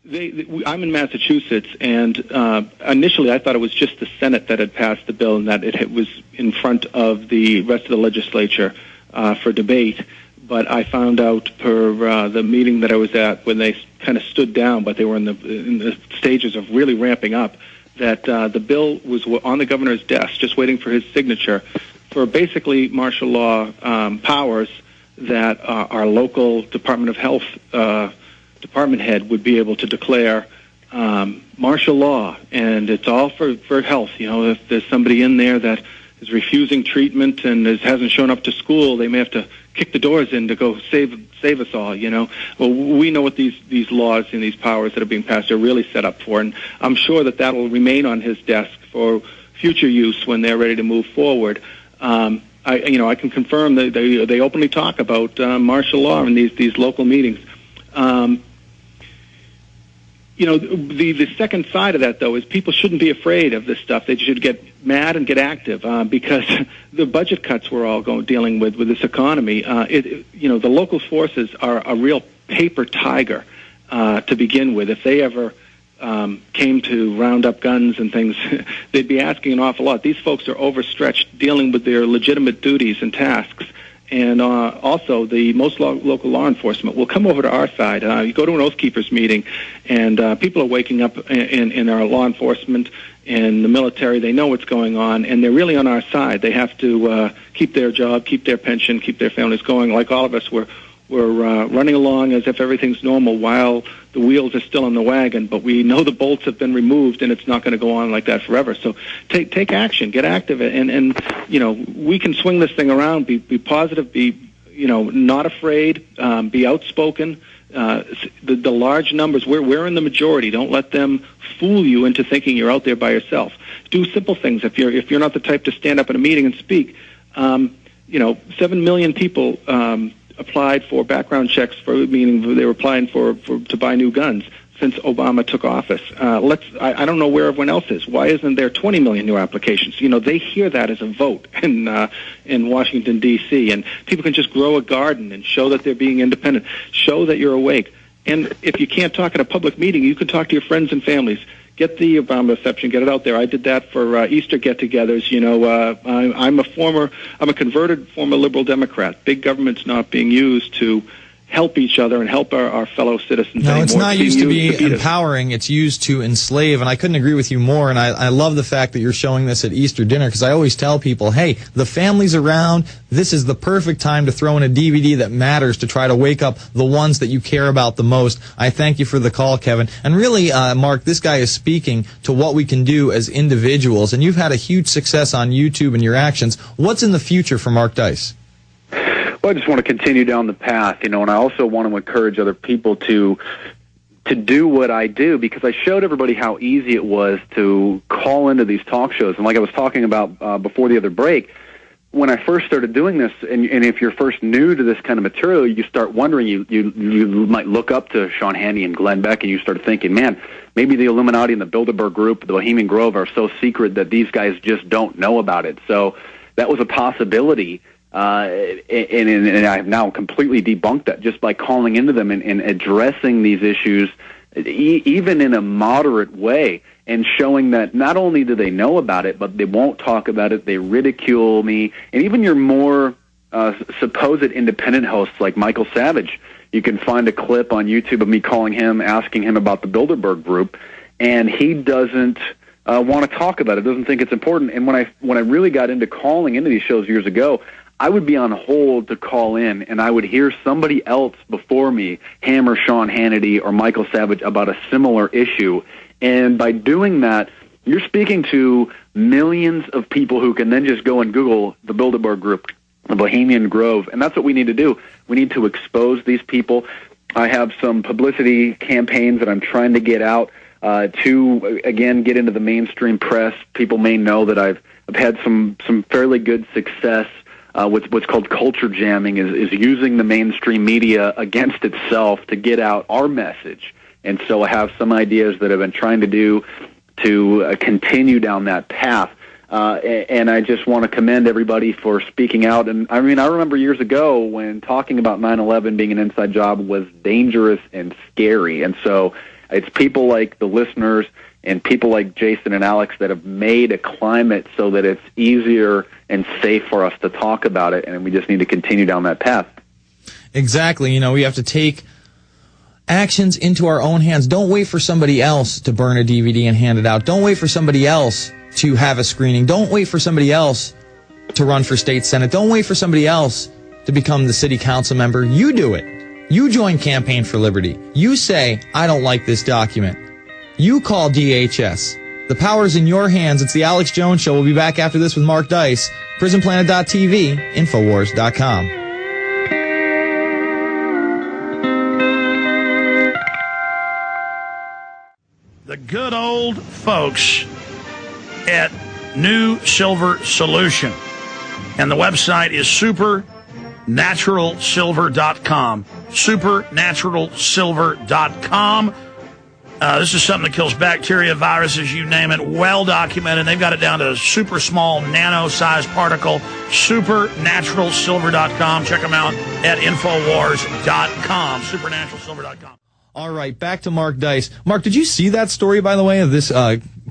I'm in Massachusetts, and initially I thought it was just the Senate that had passed the bill and that it was in front of the rest of the legislature for debate. But I found out per the meeting that I was at when they kind of stood down, but they were in the stages of really ramping up, that the bill was on the governor's desk just waiting for his signature for basically martial law powers that our local Department of Health department head would be able to declare martial law, and it's all for health. You know, if there's somebody in there that is refusing treatment and hasn't shown up to school, they may have to kick the doors in to go save us all. You know, well, we know what these laws and these powers that are being passed are really set up for, and I'm sure that will remain on his desk for future use when they're ready to move forward. I can confirm that they openly talk about martial law in these local meetings. The second side of that, though, is people shouldn't be afraid of this stuff. They should get mad and get active because the budget cuts we're all dealing with this economy. The local forces are a real paper tiger to begin with. If they ever came to round up guns and things, they'd be asking an awful lot. These folks are overstretched dealing with their legitimate duties and tasks. And also, the most local law enforcement will come over to our side. You go to an Oath Keepers meeting, and people are waking up in our law enforcement and the military. They know what's going on, and they're really on our side. They have to keep their job, keep their pension, keep their families going. Like all of us, we're running along as if everything's normal while the wheels are still on the wagon, but we know the bolts have been removed, and it's not going to go on like that forever. So take action, get active, and we can swing this thing around. Be positive, be not afraid, be outspoken. The large numbers, we're in the majority. Don't let them fool you into thinking you're out there by yourself. Do simple things. If you're not the type to stand up in a meeting and speak, 7 million people applied for background checks meaning they were applying to buy new guns since Obama took office. I don't know where everyone else is. Why isn't there 20 million new applications? They hear that as a vote in Washington, D.C., and people can just grow a garden and show that they're being independent, show that you're awake. And if you can't talk at a public meeting, you can talk to your friends and families. Get the Obama reception, get it out there. I did that for Easter get-togethers. I'm a converted former liberal Democrat. Big government's not being used to help each other and help our fellow citizens anymore. No, it's not used to be empowering. It's used to enslave, and I couldn't agree with you more, and I love the fact that you're showing this at Easter dinner, because I always tell people, hey, the family's around. This is the perfect time to throw in a DVD that matters to try to wake up the ones that you care about the most. I thank you for the call, Kevin. And really, Mark, this guy is speaking to what we can do as individuals, and you've had a huge success on YouTube and your actions. What's in the future for Mark Dice? Well, I just want to continue down the path, and I also want to encourage other people to do what I do, because I showed everybody how easy it was to call into these talk shows. And like I was talking about before the other break, when I first started doing this, and if you're first new to this kind of material, you start wondering, you might look up to Sean Hannity and Glenn Beck, and you start thinking, man, maybe the Illuminati and the Bilderberg Group, the Bohemian Grove are so secret that these guys just don't know about it. So that was a possibility. And I have now completely debunked that just by calling into them and addressing these issues, even in a moderate way, and showing that not only do they know about it, but they won't talk about it, they ridicule me, and even your more supposed independent hosts like Michael Savage. You can find a clip on YouTube of me calling him, asking him about the Bilderberg Group, and he doesn't want to talk about it, doesn't think it's important. And when I really got into calling into these shows years ago, I would be on hold to call in, and I would hear somebody else before me hammer Sean Hannity or Michael Savage about a similar issue. And by doing that, you're speaking to millions of people who can then just go and Google the Bilderberg Group, the Bohemian Grove, and that's what we need to do. We need to expose these people. I have some publicity campaigns that I'm trying to get out to, again, get into the mainstream press. People may know that I've had some fairly good success with what's called culture jamming, is using the mainstream media against itself to get out our message. And so I have some ideas that I've been trying to do to continue down that path. And I just want to commend everybody for speaking out. And I mean, I remember years ago when talking about 9/11 being an inside job was dangerous and scary. And so It's people like the listeners and people like Jason and Alex that have made a climate so that it's easier and safe for us to talk about it, and we just need to continue down that path. Exactly. We have to take actions into our own hands. Don't wait for somebody else to burn a DVD and hand it out. Don't wait for somebody else to have a screening. Don't wait for somebody else to run for state senate. Don't wait for somebody else to become the city council member. You do it. You join Campaign for Liberty. You say, I don't like this document. You call DHS. The power's in your hands. It's the Alex Jones Show. We'll be back after this with Mark Dice. PrisonPlanet.tv, Infowars.com. The good old folks at New Silver Solution. And the website is supernaturalsilver.com. Supernaturalsilver.com. This is something that kills bacteria, viruses, you name it, well documented. They've got it down to a super small nano-sized particle. Supernaturalsilver.com. Check them out at Infowars.com. Supernaturalsilver.com. All right, back to Mark Dice. Mark, did you see that story, by the way, of this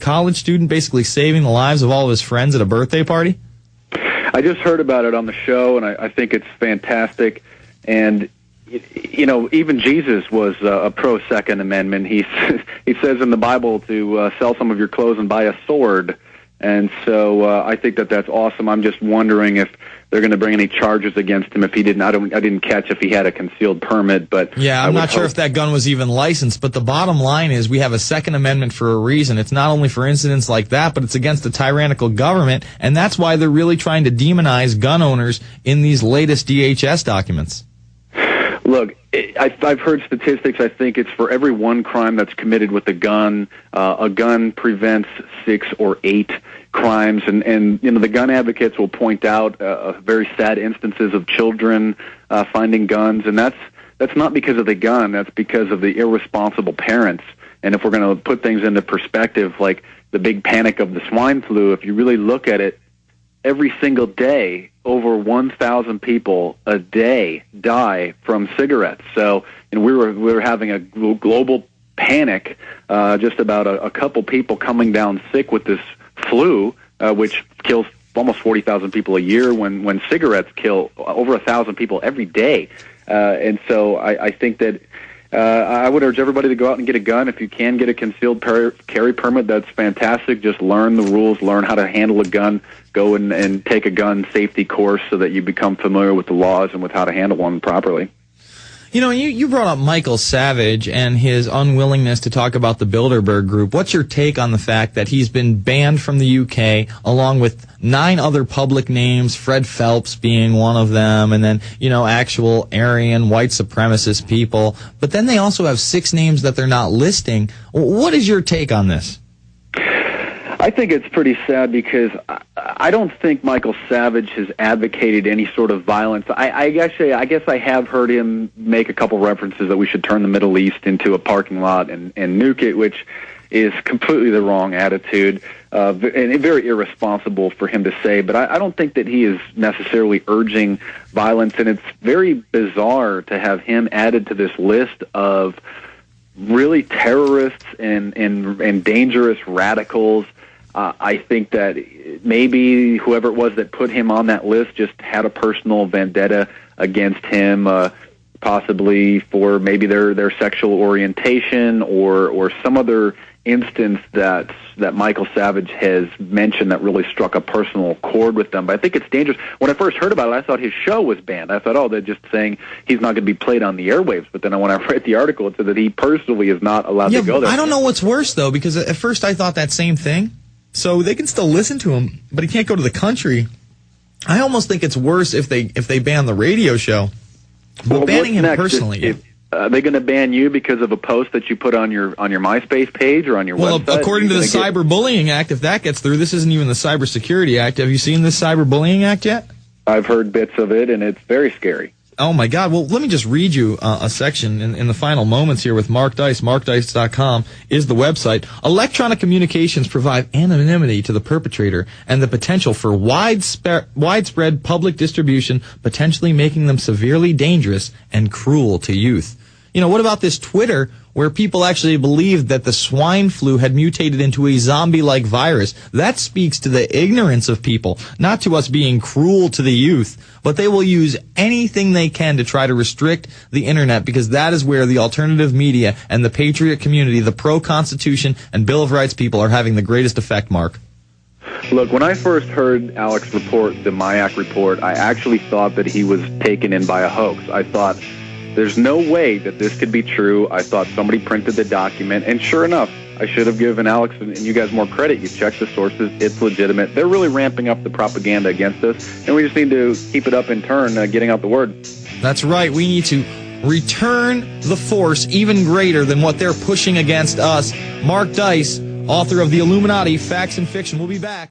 college student basically saving the lives of all of his friends at a birthday party? I just heard about it on the show, and I think it's fantastic. And, even Jesus was a pro-Second Amendment. He says in the Bible to sell some of your clothes and buy a sword. And so I think that's awesome. I'm just wondering if they're going to bring any charges against him if he didn't. I didn't catch if he had a concealed permit, but yeah, I'm not sure if that gun was even licensed. But the bottom line is we have a Second Amendment for a reason. It's not only for incidents like that, but it's against a tyrannical government, and that's why they're really trying to demonize gun owners in these latest DHS documents. Look, I've heard statistics. I think it's for every one crime that's committed with a gun prevents 6 or 8 crimes. And the gun advocates will point out very sad instances of children finding guns, and that's not because of the gun. That's because of the irresponsible parents. And if we're going to put things into perspective, like the big panic of the swine flu, if you really look at it, every single day, over 1,000 people a day die from cigarettes. So, we were having a global panic just about a couple people coming down sick with this flu, which kills almost 40,000 people a year. When cigarettes kill over 1,000 people every day, and so I think that. I would urge everybody to go out and get a gun. If you can get a concealed carry permit, that's fantastic. Just learn the rules, learn how to handle a gun, go and take a gun safety course so that you become familiar with the laws and with how to handle one properly. You brought up Michael Savage and his unwillingness to talk about the Bilderberg Group. What's your take on the fact that he's been banned from the UK along with 9 other public names, Fred Phelps being one of them, and then, actual Aryan white supremacist people. But then they also have 6 names that they're not listing. What is your take on this? I think it's pretty sad because I don't think Michael Savage has advocated any sort of violence. I guess I have heard him make a couple references that we should turn the Middle East into a parking lot and nuke it, which is completely the wrong attitude and very irresponsible for him to say. But I don't think that he is necessarily urging violence, and it's very bizarre to have him added to this list of really terrorists and dangerous radicals. I think that maybe whoever it was that put him on that list just had a personal vendetta against him, possibly for maybe their sexual orientation or some other instance that Michael Savage has mentioned that really struck a personal chord with them. But I think it's dangerous. When I first heard about it, I thought his show was banned. I thought, they're just saying he's not going to be played on the airwaves. But then when I read the article, it said that he personally is not allowed to go there. I don't know what's worse, though, because at first I thought that same thing. So they can still listen to him, but he can't go to the country. I almost think it's worse if they ban the radio show. But banning him personally. Are they going to ban you because of a post that you put on your MySpace page or on your website? Well, according to the Cyberbullying Act, if that gets through, this isn't even the Cybersecurity Act. Have you seen this Cyberbullying Act yet? I've heard bits of it, and it's very scary. Oh, my God. Well, let me just read you a section in the final moments here with Mark Dice. MarkDice.com is the website. Electronic communications provide anonymity to the perpetrator and the potential for widespread public distribution, potentially making them severely dangerous and cruel to youth. What about this Twitter where people actually believed that the swine flu had mutated into a zombie-like virus. That speaks to the ignorance of people, not to us being cruel to the youth, but they will use anything they can to try to restrict the internet, because that is where the alternative media and the patriot community, the pro-Constitution and Bill of Rights people, are having the greatest effect, Mark. Look, when I first heard Alex report the Mayak report, I actually thought that he was taken in by a hoax. I thought, there's no way that this could be true. I thought somebody printed the document, and sure enough, I should have given Alex and you guys more credit. You checked the sources. It's legitimate. They're really ramping up the propaganda against us, and we just need to keep it up in turn, getting out the word. That's right. We need to return the force even greater than what they're pushing against us. Mark Dice, author of The Illuminati, Facts and Fiction. We'll be back.